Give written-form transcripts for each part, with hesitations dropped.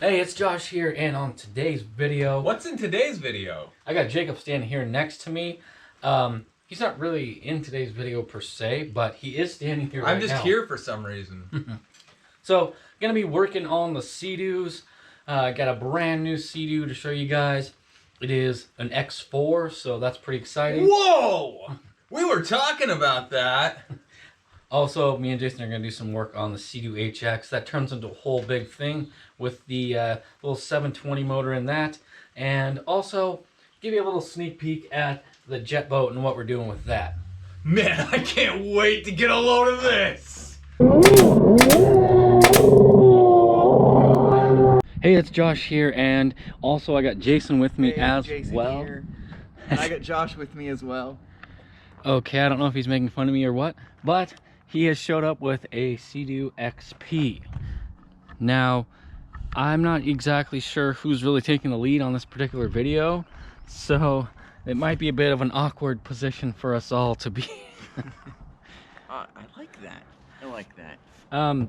Hey, it's Josh here, and on today's video... What's in today's video? I got Jacob standing here next to me. He's not really in today's video per se, but he is standing here right now. I'm just here for some reason. So, gonna be working on the Seadoos. Got a brand new Seadoo to show you guys. It is an X4, so that's pretty exciting. Whoa! We were talking about that. Also, me and Jason are going to do some work on the Seadoo HX. That turns into a whole big thing with the little 720 motor in that. And also, give you a little sneak peek at the JETBOAT and what we're doing with that. Man, I can't wait to get a load of this. Hey, it's Josh here, and also I got Jason with me as Jason well. Here. And I got Josh with me as well. Okay, I don't know if he's making fun of me or what, but he has showed up with a Seadoo XP. Now, I'm not exactly sure who's really taking the lead on this particular video, so it might be a bit of an awkward position for us all to be. I like that. I like that.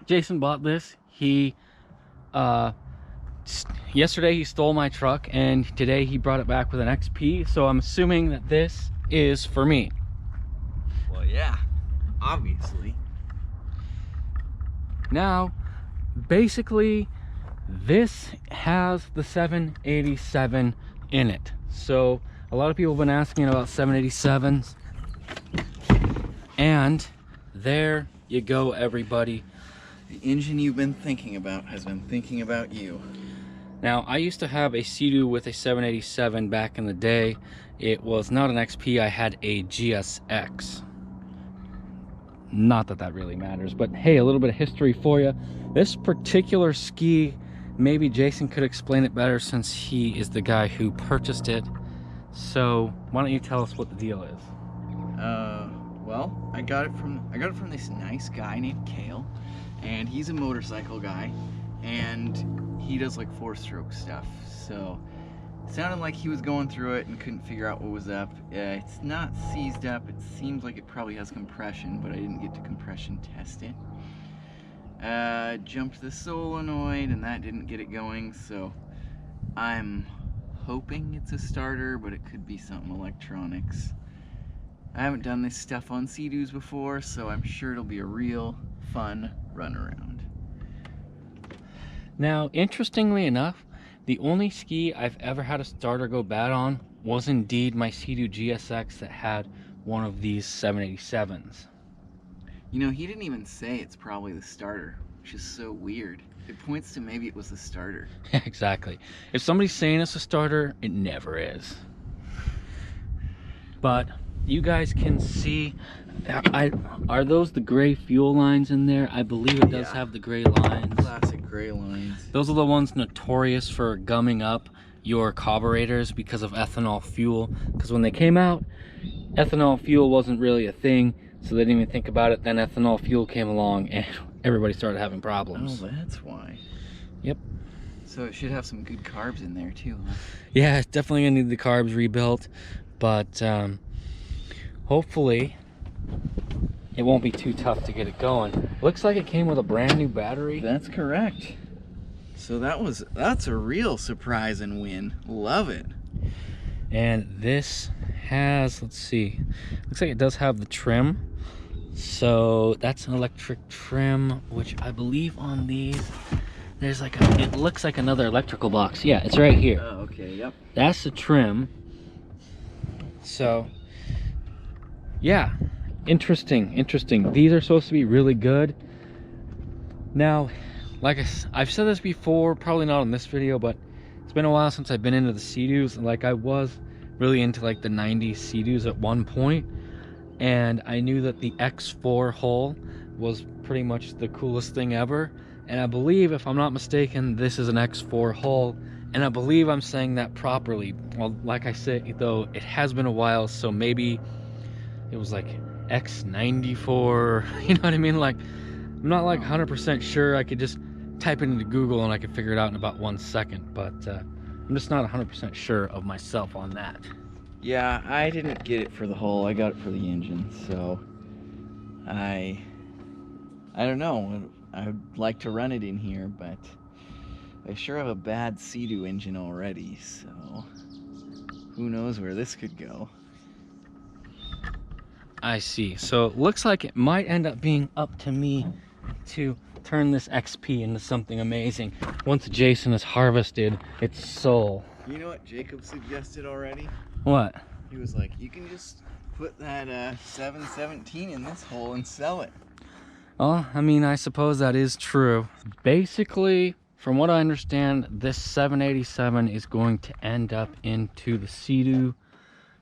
Jason bought this. He yesterday he stole my truck, and today he brought it back with an XP, so I'm assuming that this is for me. Well, yeah, obviously. Now, basically, this has the 787 in it. So, a lot of people have been asking about 787s. And there you go, everybody. The engine you've been thinking about has been thinking about you. Now, I used to have a Seadoo with a 787 back in the day. It was not an XP, I had a GSX. Not that that really matters, but hey, a little bit of history for you. This particular ski, maybe Jason could explain it better since he is the guy who purchased it. So why don't you tell us what the deal is? Well, I got it from this nice guy named Kale, and he's a motorcycle guy, and he does like 4-stroke stuff. So it sounded like he was going through it and couldn't figure out what was up. It's not seized up. It seems like it probably has compression, but I didn't get to compression test it. Jumped the solenoid, and that didn't get it going, so I'm hoping it's a starter, but it could be something electronics. I haven't done this stuff on Seadoos before, so I'm sure it'll be a real fun runaround. Now, interestingly enough, the only ski I've ever had a starter go bad on was indeed my Seadoo GSX that had one of these 787s. You know, he didn't even say it's probably the starter, which is so weird. It points to maybe it was the starter. Exactly. If somebody's saying it's a starter, it never is. But you guys can see, are those the gray fuel lines in there? I believe it does have the gray lines. Classic gray lines. Those are the ones notorious for gumming up your carburetors because of ethanol fuel. Because when they came out, ethanol fuel wasn't really a thing, so they didn't even think about it. Then ethanol fuel came along and everybody started having problems. Oh, that's why. Yep. So it should have some good carbs in there too, huh? Yeah, it's definitely gonna need the carbs rebuilt, but hopefully it won't be too tough to get it going. Looks like it came with a brand new battery. That's correct. So that's a real surprise and win. Love it. And this has, let's see, looks like it does have the trim. So that's an electric trim, which I believe on these, there's like it looks like another electrical box. Yeah, it's right here. Oh, okay, yep. That's the trim. So, yeah, interesting. These are supposed to be really good. Now, like I've said this before, probably not on this video, but it's been a while since I've been into the Seadoos. Like, I was really into like the 90s Seadoos at one point, and I knew that the X4 hull was pretty much the coolest thing ever. And I believe, if I'm not mistaken, this is an X4 hull, and I believe I'm saying that properly. Well, like I said, though, it has been a while, so maybe it was like X94, you know what I mean? Like, I'm not like 100% sure. I could just type it into Google and I could figure it out in about 1 second, but I'm just not 100% sure of myself on that. Yeah, I didn't get it for the hull. I got it for the engine, so I don't know. I would like to run it in here, but I sure have a bad Seadoo engine already, so who knows where this could go. I see. So it looks like it might end up being up to me to turn this XP into something amazing once Jason has harvested its soul. You know what Jacob suggested already? What? He was like, you can just put that 717 in this hole and sell it. Well, I mean, I suppose that is true. Basically, from what I understand, this 787 is going to end up into the Seadoo,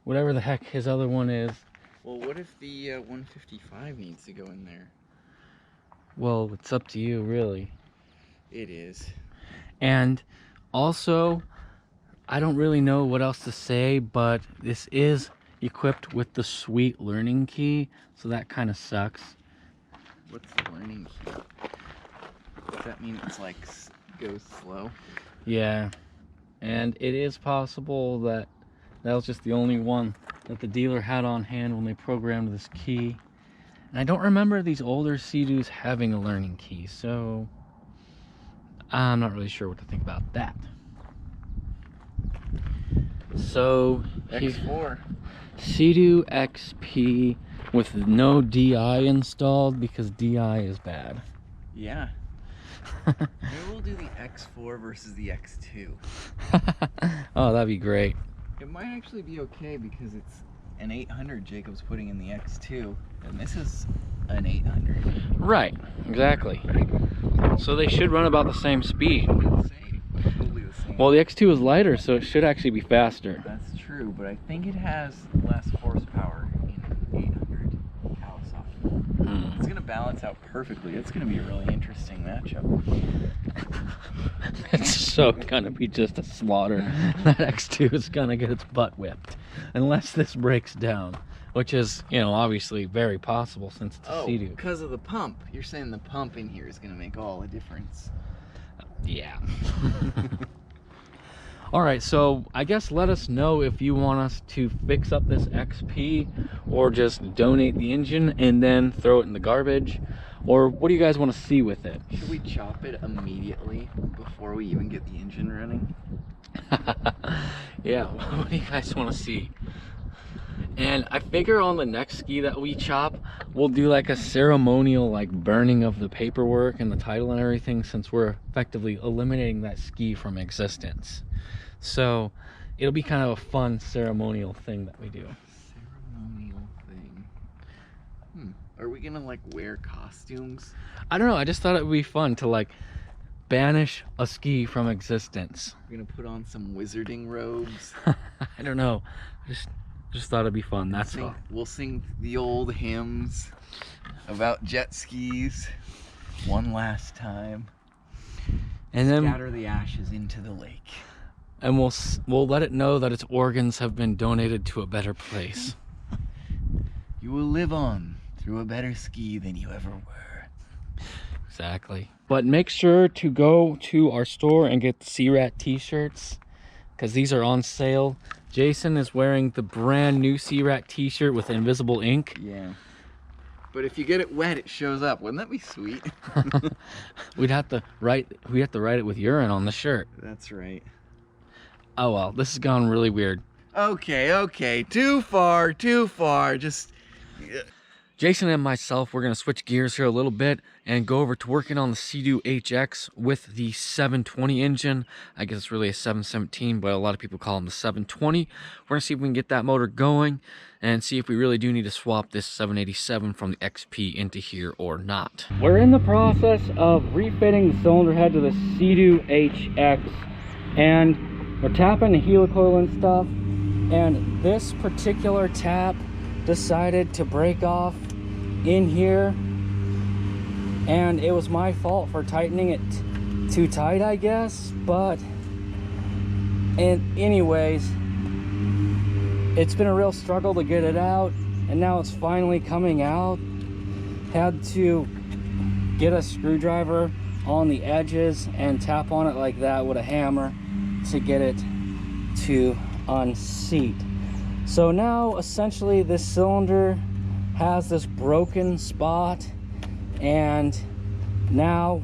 whatever the heck his other one is. Well, what if the 155 needs to go in there? Well, it's up to you, really. It is. And also, I don't really know what else to say, but this is equipped with the sweet learning key, so that kind of sucks. What's the learning key? Does that mean it's like goes slow? Yeah, and it is possible that that was just the only one that the dealer had on hand when they programmed this key. And I don't remember these older Seadoos having a learning key, so I'm not really sure what to think about that. So X4. Seadoo XP with no DI installed because DI is bad. Yeah. Maybe we'll do the X4 versus the X2. Oh, that'd be great. It might actually be okay because it's an 800 Jacob's putting in the X2, and this is an 800. Right, exactly. So they should run about the same speed. Totally the same. Well, the X2 is lighter, so it should actually be faster. That's true, but I think it has less horsepower in 800 Kawasaki. It's gonna balance out perfectly. It's gonna be a really interesting matchup. It's so gonna be just a slaughter. That X2 is gonna get its butt whipped. Unless this breaks down. Which is, you know, obviously very possible since it's a Seadoo. Because of the pump. You're saying the pump in here is gonna make all the difference. Yeah. Alright, so I guess let us know if you want us to fix up this XP or just donate the engine and then throw it in the garbage. Or what do you guys want to see with it? Should we chop it immediately before we even get the engine running? Yeah, what do you guys want to see? And I figure on the next ski that we chop, we'll do like a ceremonial like burning of the paperwork and the title and everything, since we're effectively eliminating that ski from existence. So it'll be kind of a fun ceremonial thing that we do. Ceremonial thing. Are we gonna like wear costumes? I don't know, I just thought it would be fun to like banish a ski from existence. We're gonna put on some wizarding robes. I don't know. Just thought it'd be fun, that's all. We'll sing the old hymns about jet skis one last time. And then scatter the ashes into the lake. And we'll let it know that its organs have been donated to a better place. You will live on through a better ski than you ever were. Exactly. But make sure to go to our store and get the Sea-Rat t-shirts, because these are on sale. Jason is wearing the brand new Sea-Rat t-shirt with invisible ink. Yeah. But if you get it wet, it shows up. Wouldn't that be sweet? We'd have to write it with urine on the shirt. That's right. Oh well, this has gone really weird. Okay. Too far. Just... Jason and myself, we're going to switch gears here a little bit and go over to working on the Seadoo HX with the 720 engine. I guess it's really a 717, but a lot of people call them the 720. We're going to see if we can get that motor going and see if we really do need to swap this 787 from the XP into here or not. We're in the process of refitting the cylinder head to the Seadoo HX, and we're tapping the helicoil and stuff, and this particular tap decided to break off in here, and it was my fault for tightening it too tight, I guess. But anyways, it's been a real struggle to get it out, and now it's finally coming out. Had to get a screwdriver on the edges and tap on it like that with a hammer to get it to unseat. So now essentially this cylinder has this broken spot, and now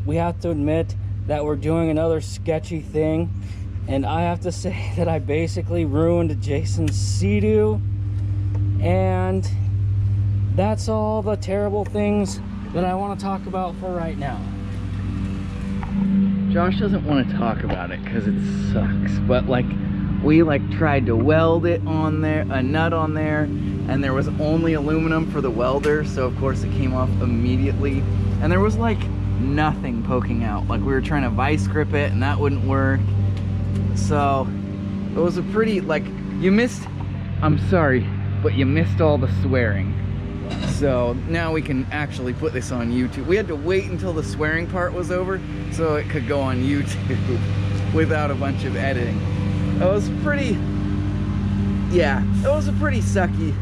we have to admit that we're doing another sketchy thing. And I have to say that I basically ruined Jason's Seadoo. And that's all the terrible things that I want to talk about for right now. Josh doesn't want to talk about it because it sucks, but like we tried to weld it on there, a nut on there, and there was only aluminum for the welder, so of course it came off immediately, and there was like nothing poking out. Like we were trying to vice grip it and that wouldn't work. So it was a pretty, like, you missed, I'm sorry, but you missed all the swearing. So now we can actually put this on YouTube. We had to wait until the swearing part was over so it could go on YouTube without a bunch of editing. It was pretty, yeah, it was a pretty sucky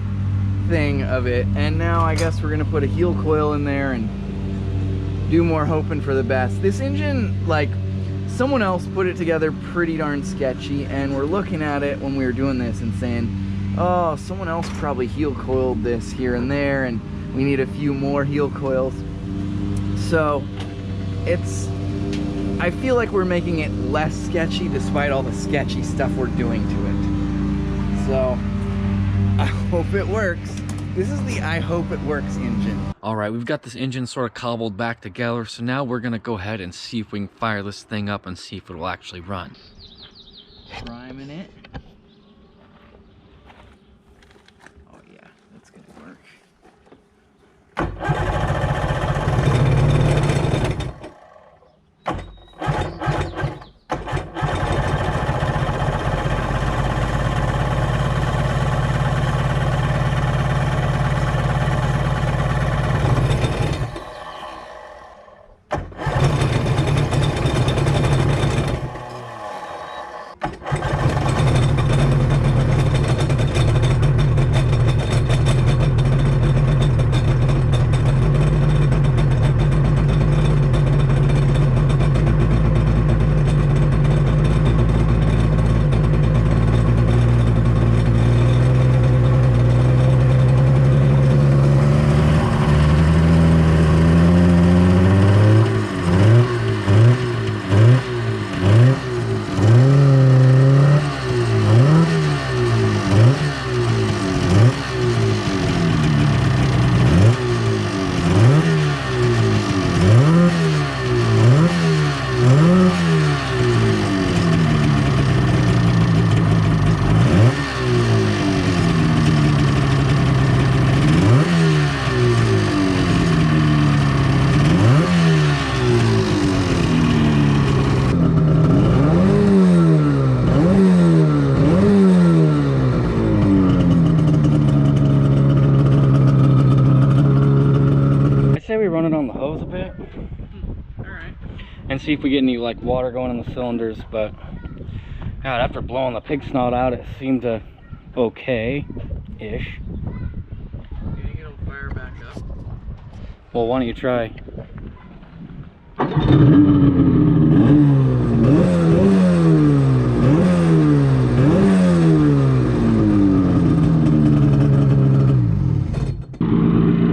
thing of it. And now I guess we're gonna put a heel coil in there and do more hoping for the best. This engine, like, someone else put it together pretty darn sketchy, and we're looking at it when we were doing this and saying, oh, someone else probably heel coiled this here and there, and we need a few more heel coils. So it's, I feel like we're making it less sketchy despite all the sketchy stuff we're doing to it. So I hope it works. This is the I hope it works engine. All right, we've got this engine sort of cobbled back together, so now we're gonna go ahead and see if we can fire this thing up and see if it will actually run. Priming it. Oh yeah, that's gonna work. Run it on the hose a bit. Alright. And see if we get any like water going in the cylinders, but God, after blowing the pig snot out, it seemed to okay-ish. You think it'll fire back up? Well, why don't you try?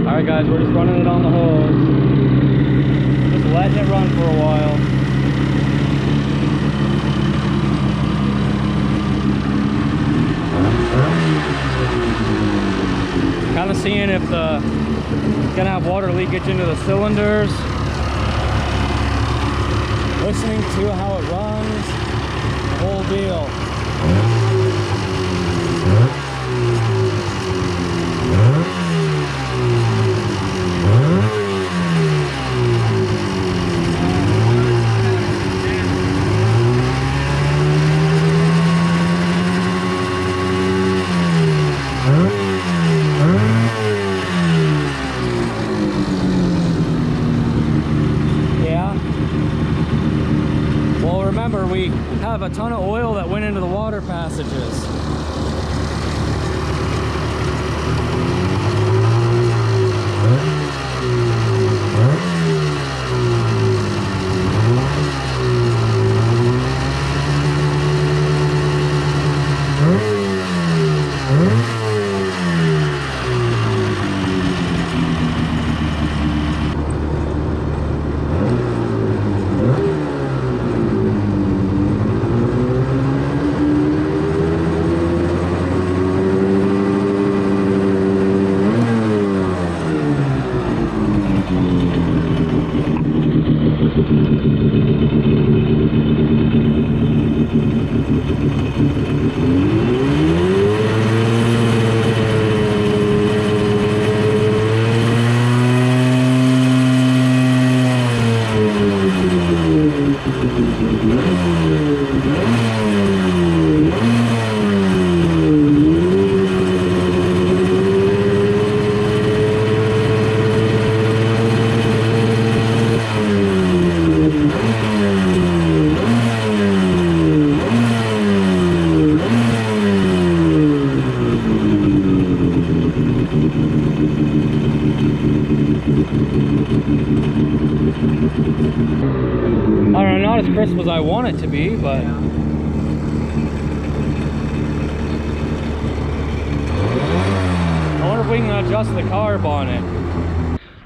Alright guys, we're just running it on the hose. Just letting it run for a while. Kind of seeing if the gonna have water leakage into the cylinders. Listening to how it runs. The whole deal. Remember, we have a ton of oil that went into the water passages. I don't know, not as crisp as I want it to be, but I wonder if we can adjust the carb on it.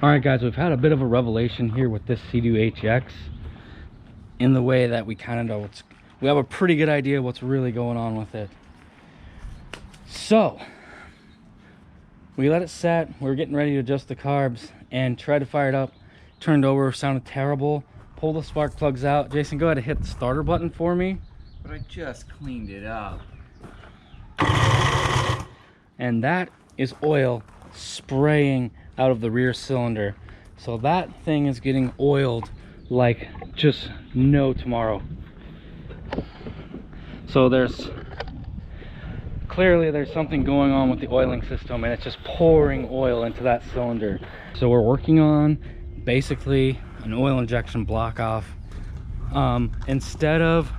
Alright guys, we've had a bit of a revelation here with this Seadoo HX, in the way that we kind of know we have a pretty good idea what's really going on with it. So we let it set, we were getting ready to adjust the carbs and tried to fire it up, turned over, sounded terrible. Pull the spark plugs out. Jason, go ahead and hit the starter button for me. But I just cleaned it up. And that is oil spraying out of the rear cylinder. So that thing is getting oiled like just no tomorrow. So clearly there's something going on with the oiling system, and it's just pouring oil into that cylinder. So we're working on basically an oil injection block off. Instead of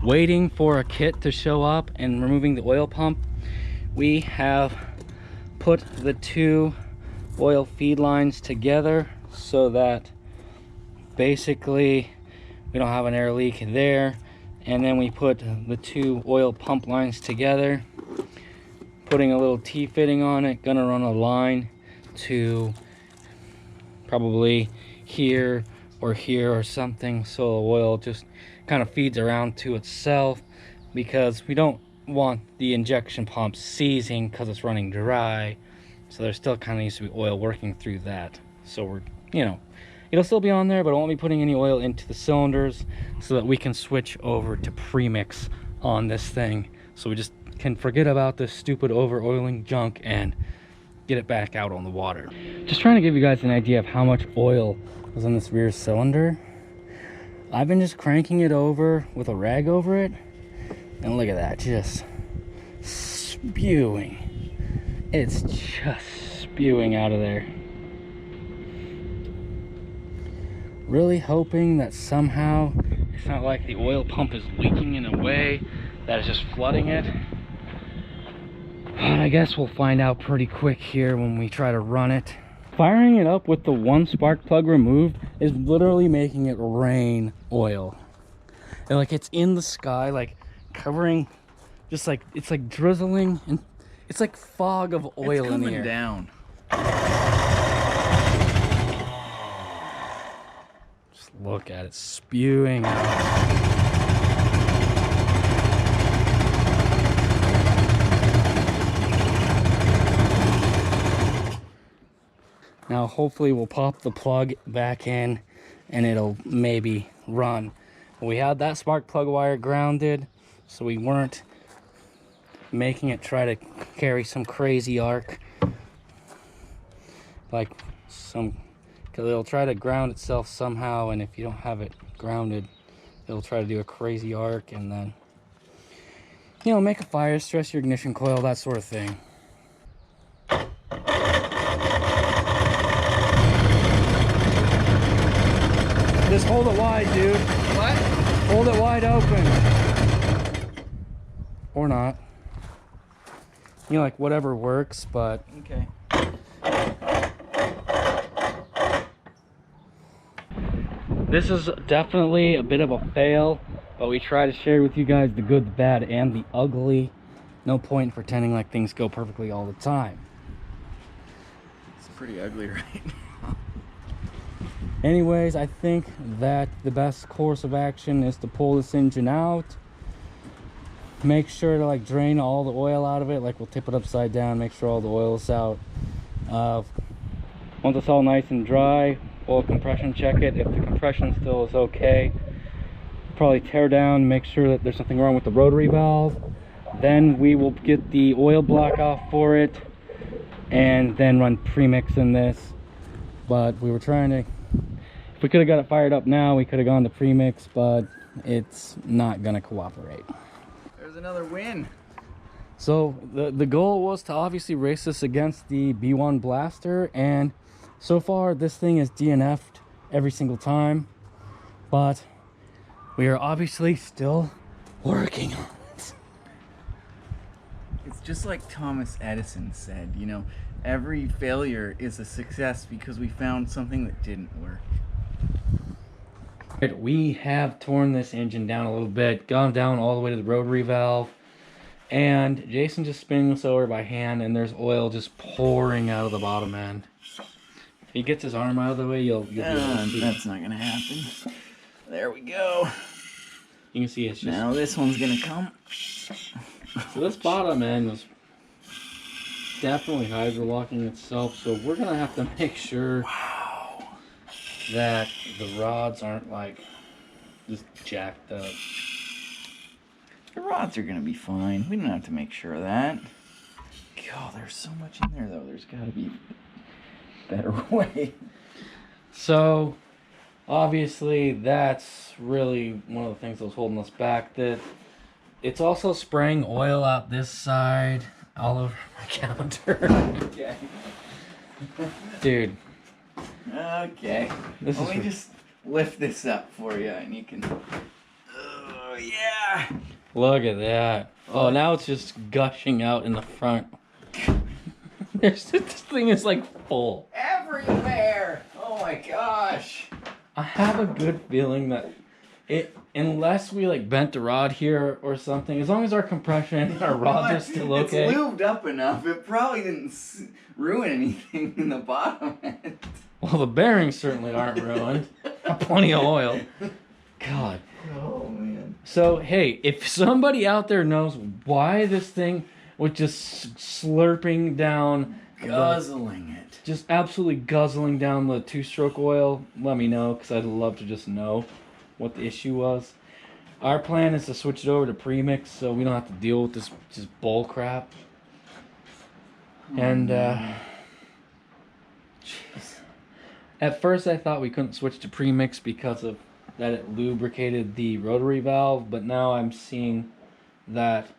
waiting for a kit to show up and removing the oil pump, we have put the two oil feed lines together so that basically we don't have an air leak there. And then we put the two oil pump lines together, putting a little T-fitting on it. Gonna run a line to probably here or something, so the oil just kind of feeds around to itself, because we don't want the injection pump seizing because it's running dry. So there still kind of needs to be oil working through that. So we're, you know, it'll still be on there, but I won't be putting any oil into the cylinders, so that we can switch over to premix on this thing, so we just can forget about this stupid over oiling junk and get it back out on the water. Just trying to give you guys an idea of how much oil was in this rear cylinder. I've been just cranking it over with a rag over it, and look at that, just spewing. It's just spewing out of there. Really hoping that somehow it's not like the oil pump is leaking in a way that is just flooding it. But I guess we'll find out pretty quick here when we try to run it. Firing it up with the one spark plug removed is literally making it rain oil. And like it's in the sky, like covering, just like it's like drizzling, and it's like fog of oil in the air. Down. Just look at it spewing out. Now hopefully we'll pop the plug back in and it'll maybe run. We had that spark plug wire grounded, so we weren't making it try to carry some crazy arc, like some, because it'll try to ground itself somehow, and if you don't have it grounded, it'll try to do a crazy arc and then, you know, make a fire, stress your ignition coil, that sort of thing. Just hold it wide, dude. What? Hold it wide open. Or not. You know, like whatever works, but... Okay. This is definitely a bit of a fail, but we try to share with you guys the good, the bad, and the ugly. No point in pretending like things go perfectly all the time. It's pretty ugly right now. Anyways, I think that the best course of action is to pull this engine out. Make sure to like drain all the oil out of it. Like we'll tip it upside down, make sure all the oil is out. Once it's all nice and dry, oil compression check it. If the compression still is okay, probably tear down, make sure that there's nothing wrong with the rotary valve. Then we will get the oil block off for it and then run premix in this. But we were trying to If we could have got it fired up now, we could have gone to premix, but it's not gonna cooperate. There's another win. So the goal was to obviously race this against the B1 Blaster, and so far this thing is DNF'd every single time, but we are obviously still working on it. It's just like Thomas Edison said, you know, every failure is a success because we found something that didn't work. Right, we have torn this engine down a little bit, gone down all the way to the rotary valve, and Jason just spinning this over by hand, and there's oil just pouring out of the bottom end. If he gets his arm out of the way, you'll be able to see. That's not gonna happen. There we go. You can see it's just... Now this one's gonna come. So this bottom end was definitely hydrolocking itself, so we're gonna have to make sure that the rods aren't like just jacked up. The rods are gonna be fine. We don't have to make sure of that. God, there's so much in there though. There's gotta be a better way. So obviously that's really one of the things that was holding us back. That it's also spraying oil out this side all over my counter. Okay. Dude. Okay. This Let is me just lift this up for you and you can... Oh, yeah. Look at that. Oh, now it's just gushing out in the front. This thing is like full. Everywhere. Oh my gosh. I have a good feeling that it, unless we like bent the rod here or something, as long as our compression and our rods are still okay. It's lubed up enough. It probably didn't ruin anything in the bottom end. Well, the bearings certainly aren't ruined. Got plenty of oil. God. Oh man. So hey, if somebody out there knows why this thing was just slurping down, Guzzling it. just absolutely guzzling down the two-stroke oil, let me know, because I'd love to just know what the issue was. Our plan is to switch it over to premix so we don't have to deal with this just bull crap. And jeez. At first I thought we couldn't switch to premix because of that it lubricated the rotary valve, but now I'm seeing that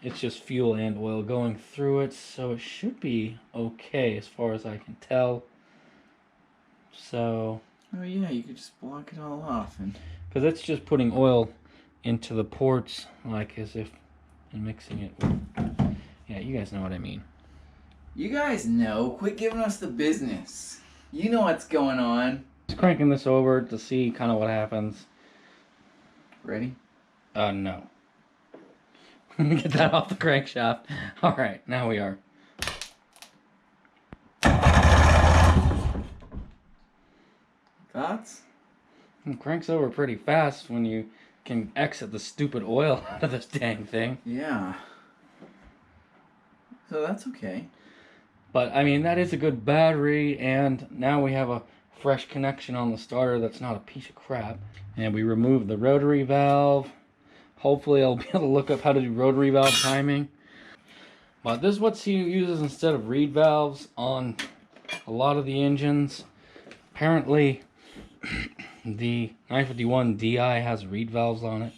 it's just fuel and oil going through it, so it should be okay as far as I can tell. So, oh yeah, you could just block it all off and... because it's just putting oil into the ports, like as if and mixing it with, yeah, you guys know what I mean. You guys know. Quit giving us the business. You know what's going on. Just cranking this over to see kind of what happens. Ready? No. Get that off the crankshaft. Alright, now we are. Thoughts? It cranks over pretty fast when you can exit the stupid oil out of this dang thing. Yeah. So that's okay. But, I mean, that is a good battery, and now we have a fresh connection on the starter that's not a piece of crap. And we removed the rotary valve. Hopefully I'll be able to look up how to do rotary valve timing. But this is what Seadoo uses instead of reed valves on a lot of the engines. Apparently, the 951 DI has reed valves on it,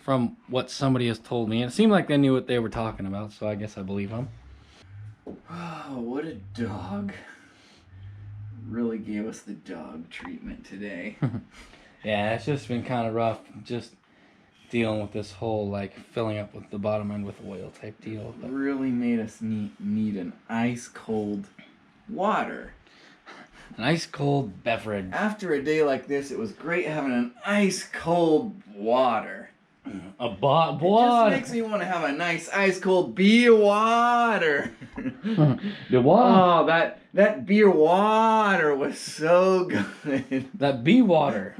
from what somebody has told me. And it seemed like they knew what they were talking about, so I guess I believe them. Oh, what a dog. Really gave us the dog treatment today. Yeah, it's just been kind of rough, just dealing with this whole, like, filling up with the bottom end with oil type deal. But really made us need an ice cold water. an ice cold beverage. After a day like this, it was great having an ice cold water. A It water. just makes me want to have a nice ice cold beer water. The water. Oh, that beer water was so good. That bee water.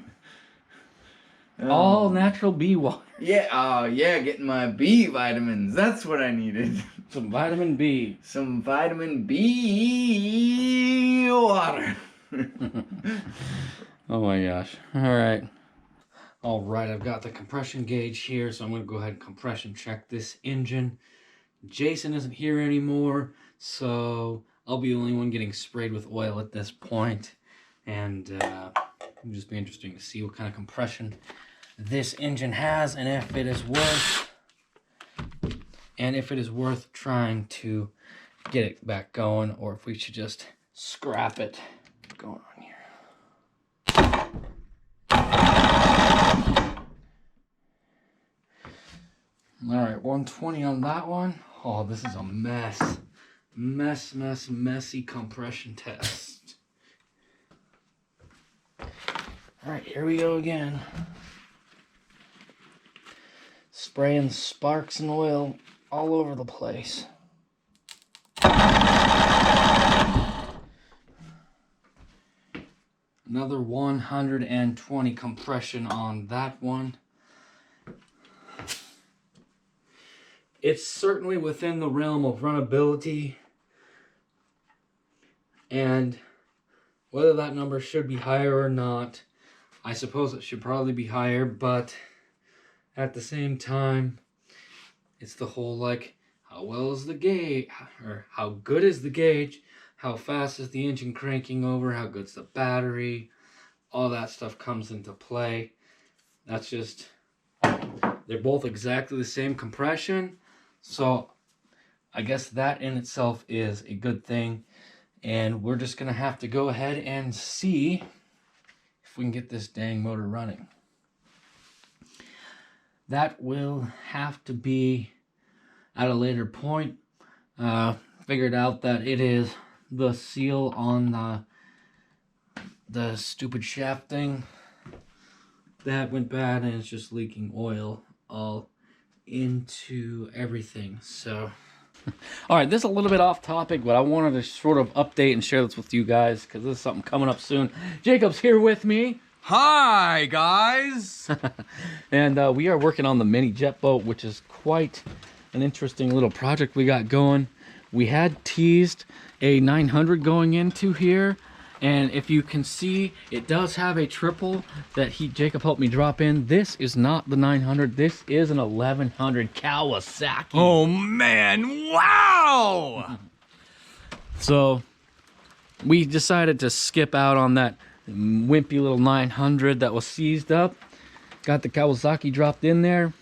All natural bee water. Yeah, oh yeah, getting my B vitamins. That's what I needed. Some vitamin B. Some vitamin B water. Oh my gosh. Alright. Alright, I've got the compression gauge here, so I'm going to go ahead and compression check this engine. Jason isn't here anymore, so I'll be the only one getting sprayed with oil at this point. And It'll just be interesting to see what kind of compression this engine has, and if it is worth trying to get it back going, or if we should just scrap it. What's going on here? All right, 120 on that one. Oh, this is a mess. Messy compression test. All right, here we go again. Spraying sparks and oil all over the place. Another 120 compression on that one. It's certainly within the realm of runnability, and whether that number should be higher or not, I suppose it should probably be higher, but at the same time, it's the whole like, how well is the gauge, or how good is the gauge, how fast is the engine cranking over, how good's the battery, all that stuff comes into play. That's just, they're both exactly the same compression, so I guess that in itself is a good thing, and we're just gonna have to go ahead and see if we can get this dang motor running. That will have to be at a later point. Figured out that it is the seal on the stupid shaft thing that went bad, and it's just leaking oil all into everything. So all right, this is a little bit off topic, but I wanted to sort of update and share this with you guys because this is something coming up soon. Jacob's here with me. Hi, guys. And we are working on the mini jet boat, which is quite an interesting little project we got going. We had teased a 900 going into here, and if you can see, it does have a triple that Jacob helped me drop in. This is not the 900. This is an 1100 Kawasaki. Oh man, wow. So we decided to skip out on that wimpy little 900 that was seized up. Got the Kawasaki dropped in there.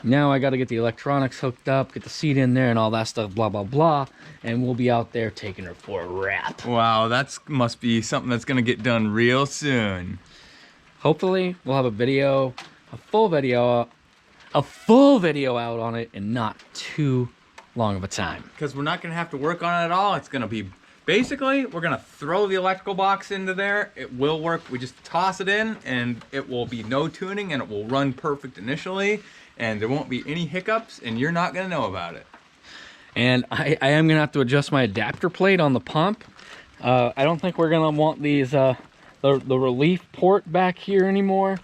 Now I got to get the electronics hooked up, get the seat in there and all that stuff, blah blah blah, and we'll be out there taking her for a wrap. Wow, that's must be something that's gonna get done real soon. Hopefully we'll have a full video out on it in not too long of a time. Because we're not gonna have to work on it at all. It's gonna be basically, we're gonna throw the electrical box into there. It will work. We just toss it in and it will be no tuning and it will run perfect initially, and there won't be any hiccups and you're not gonna know about it. And I am gonna have to adjust my adapter plate on the pump. I don't think we're gonna want these the relief port back here anymore.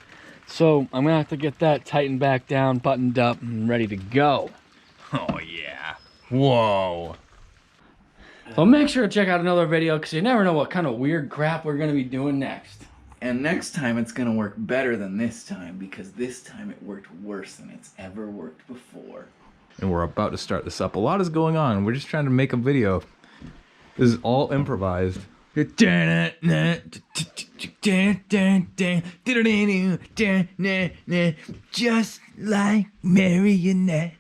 So I'm gonna have to get that tightened back down, buttoned up, and ready to go. Oh yeah. Whoa. So make sure to check out another video, because you never know what kind of weird crap we're gonna be doing next. And next time it's gonna work better than this time, because this time it worked worse than it's ever worked before. And we're about to start this up. A lot is going on. We're just trying to make a video. This is all improvised. Just like marionette.